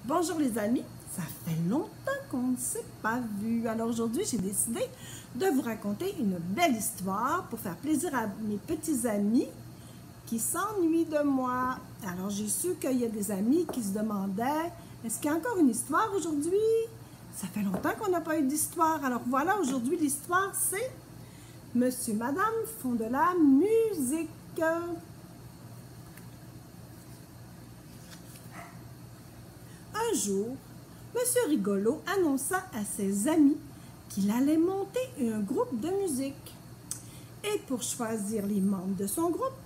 Bonjour les amis, ça fait longtemps qu'on ne s'est pas vu. Alors aujourd'hui, j'ai décidé de vous raconter une belle histoire pour faire plaisir à mes petits amis qui s'ennuient de moi. Alors j'ai su qu'il y a des amis qui se demandaient, est-ce qu'il y a encore une histoire aujourd'hui? Ça fait longtemps qu'on n'a pas eu d'histoire. Alors voilà, aujourd'hui l'histoire c'est Monsieur et Madame font de la musique. Un jour, Monsieur Rigolo annonça à ses amis qu'il allait monter un groupe de musique. Et pour choisir les membres de son groupe,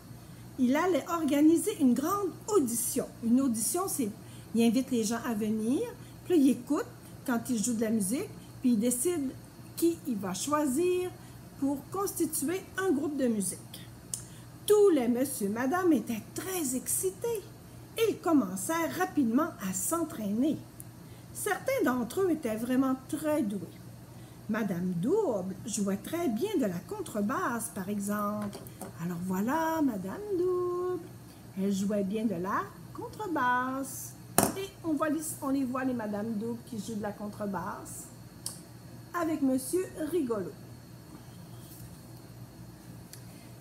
il allait organiser une grande audition. Une audition, c'est il invite les gens à venir, puis il écoute quand ils jouent de la musique, puis il décide qui il va choisir pour constituer un groupe de musique. Tous les monsieur et madame étaient très excités. Ils commencèrent rapidement à s'entraîner. Certains d'entre eux étaient vraiment très doués. Madame Double jouait très bien de la contrebasse, par exemple. Alors voilà, Madame Double. Elle jouait bien de la contrebasse. Et on les voit, les Madame Double qui jouent de la contrebasse avec Monsieur Rigolo.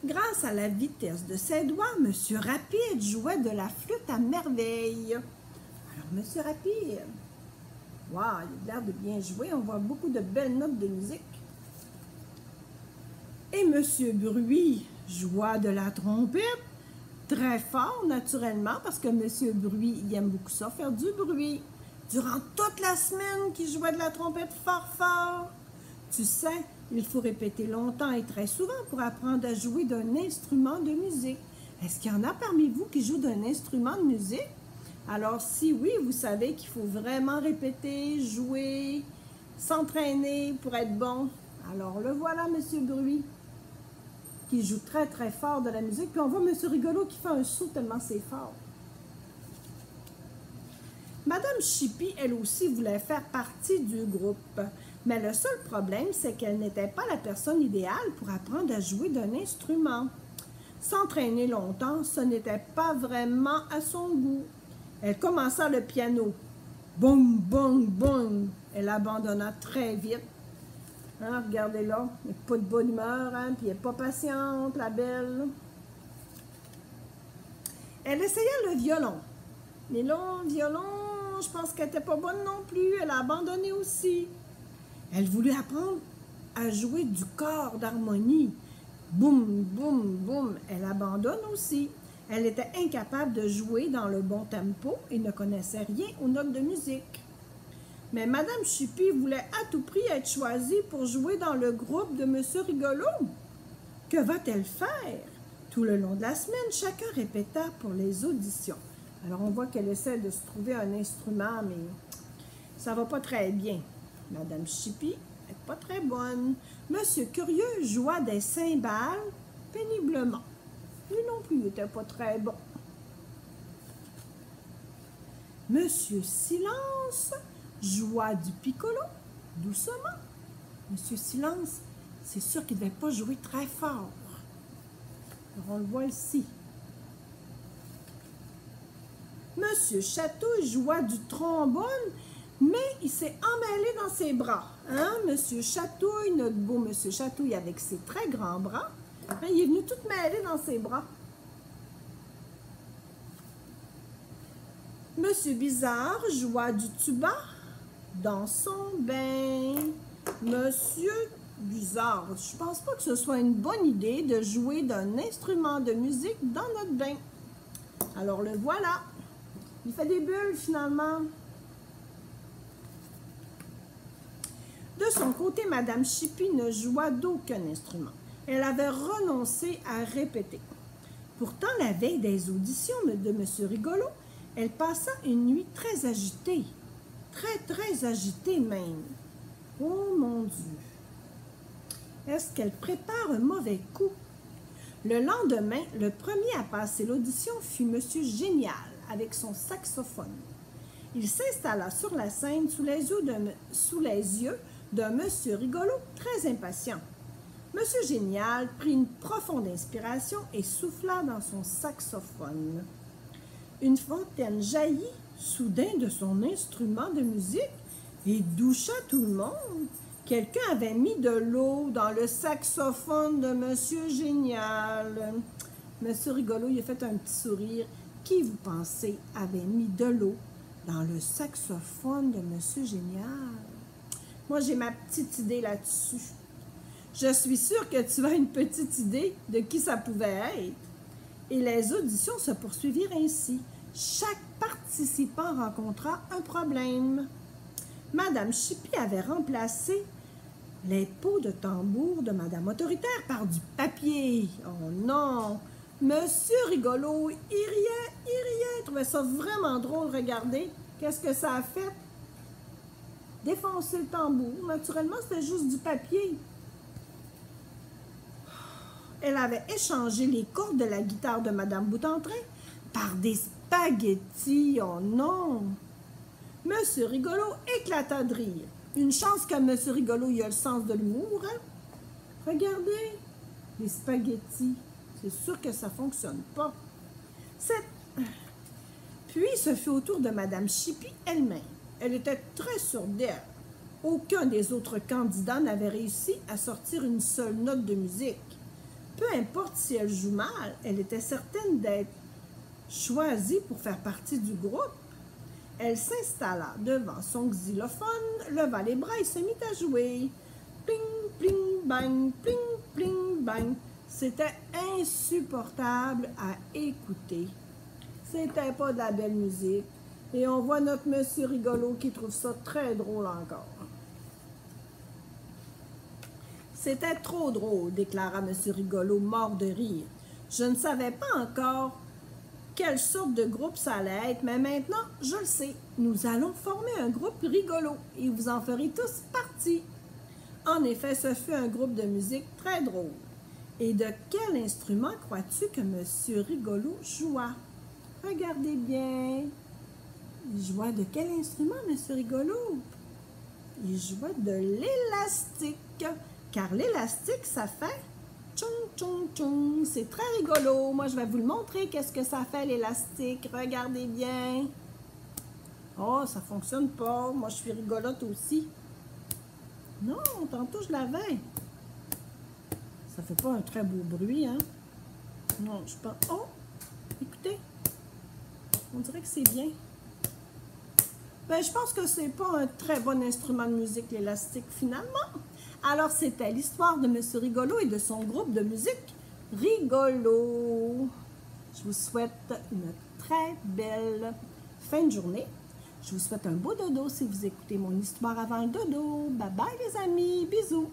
Grâce à la vitesse de ses doigts, Monsieur Rapide jouait de la flûte à merveille. Alors, Monsieur Rapide, wow, il a l'air de bien jouer. On voit beaucoup de belles notes de musique. Et Monsieur Bruit joua de la trompette très fort, naturellement, parce que Monsieur Bruit, il aime beaucoup ça, faire du bruit. Durant toute la semaine, qu'il jouait de la trompette fort fort. Tu sais, il faut répéter longtemps et très souvent pour apprendre à jouer d'un instrument de musique. Est-ce qu'il y en a parmi vous qui jouent d'un instrument de musique? Alors, si oui, vous savez qu'il faut vraiment répéter, jouer, s'entraîner pour être bon. Alors, le voilà, Monsieur Bruit, qui joue très, très fort de la musique. Puis on voit Monsieur Rigolo qui fait un saut tellement c'est fort. Madame Chippy, elle aussi, voulait faire partie du groupe. Mais le seul problème, c'est qu'elle n'était pas la personne idéale pour apprendre à jouer d'un instrument. S'entraîner longtemps, ce n'était pas vraiment à son goût. Elle commença le piano. Boum, boum, boum. Elle abandonna très vite. Hein, regardez là, elle n'est pas de bonne humeur, hein, puis elle n'est pas patiente, la belle. Elle essaya le violon. Mais là, le violon, je pense qu'elle n'était pas bonne non plus. Elle a abandonné aussi. Elle voulut apprendre à jouer du corps d'harmonie. Boum, boum, boum. Elle abandonne aussi. Elle était incapable de jouer dans le bon tempo et ne connaissait rien aux notes de musique. Mais Madame Chippy voulait à tout prix être choisie pour jouer dans le groupe de Monsieur Rigolo. Que va-t-elle faire? Tout le long de la semaine, chacun répéta pour les auditions. Alors on voit qu'elle essaie de se trouver un instrument, mais ça va pas très bien. Madame Chippy n'est pas très bonne. Monsieur Curieux joua des cymbales péniblement. Lui non plus n'était pas très bon. Monsieur Silence joua du piccolo doucement. Monsieur Silence, c'est sûr qu'il ne devait pas jouer très fort. Alors on le voit ici. Monsieur Chatouille joua du trombone, mais il s'est emmêlé dans ses bras. Hein? Monsieur Chatouille, notre beau Monsieur Chatouille avec ses très grands bras, hein, il est venu tout mêler dans ses bras. Monsieur Bizarre joua du tuba dans son bain. Monsieur Bizarre, je pense pas que ce soit une bonne idée de jouer d'un instrument de musique dans notre bain. Alors le voilà. Il fait des bulles finalement. De son côté, Madame Chippy ne joua d'aucun instrument. Elle avait renoncé à répéter. Pourtant, la veille des auditions de Monsieur Rigolo, elle passa une nuit très agitée. Très, très agitée même. Oh mon Dieu! Est-ce qu'elle prépare un mauvais coup? Le lendemain, le premier à passer l'audition fut Monsieur Génial avec son saxophone. Il s'installa sur la scène sous les yeux d'un Monsieur Rigolo très impatient. Monsieur Génial prit une profonde inspiration et souffla dans son saxophone. Une fontaine jaillit soudain de son instrument de musique et doucha tout le monde. Quelqu'un avait mis de l'eau dans le saxophone de Monsieur Génial. Monsieur Rigolo, il a fait un petit sourire. Qui, vous pensez, avait mis de l'eau dans le saxophone de Monsieur Génial? Moi, j'ai ma petite idée là-dessus. Je suis sûre que tu as une petite idée de qui ça pouvait être. Et les auditions se poursuivirent ainsi. Chaque participant rencontra un problème. Madame Chippy avait remplacé les pots de tambour de Madame Autoritaire par du papier. Oh non! Monsieur Rigolo, il riait, il trouvait ça vraiment drôle. Regardez, qu'est-ce que ça a fait? Défoncer le tambour. Naturellement, c'était juste du papier. Elle avait échangé les cordes de la guitare de Madame Boutentrin par des spaghettis. Oh non! Monsieur Rigolo éclata de rire. Une chance que Monsieur Rigolo il a le sens de l'humour, hein? Regardez, les spaghettis. C'est sûr que ça ne fonctionne pas. Puis, ce fut au tour de Madame Chippy elle-même. Elle était très sûre d'elle. Aucun des autres candidats n'avait réussi à sortir une seule note de musique. Peu importe si elle joue mal, elle était certaine d'être choisie pour faire partie du groupe. Elle s'installa devant son xylophone, leva les bras et se mit à jouer. Pling, pling, bang, pling, pling, bang. C'était insupportable à écouter. C'était pas de la belle musique. Et on voit notre Monsieur Rigolo qui trouve ça très drôle encore. C'était trop drôle, déclara Monsieur Rigolo, mort de rire. Je ne savais pas encore quelle sorte de groupe ça allait être, mais maintenant, je le sais. Nous allons former un groupe rigolo et vous en ferez tous partie. En effet, ce fut un groupe de musique très drôle. Et de quel instrument crois-tu que Monsieur Rigolo joua? Regardez bien. Il jouait de quel instrument, Monsieur Rigolo? Il jouait de l'élastique. Car l'élastique, ça fait tchoum, tchoum, tchoum. C'est très rigolo. Moi, je vais vous le montrer, qu'est-ce que ça fait, l'élastique. Regardez bien. Oh, ça fonctionne pas. Moi, je suis rigolote aussi. Non, tantôt, je l'avais. Ça fait pas un très beau bruit, hein? Non, je pense... Oh! Écoutez. On dirait que c'est bien. Ben, je pense que c'est pas un très bon instrument de musique, l'élastique, finalement. Alors, c'était l'histoire de Monsieur Rigolo et de son groupe de musique rigolo. Je vous souhaite une très belle fin de journée. Je vous souhaite un beau dodo si vous écoutez mon histoire avant le dodo. Bye bye les amis, bisous!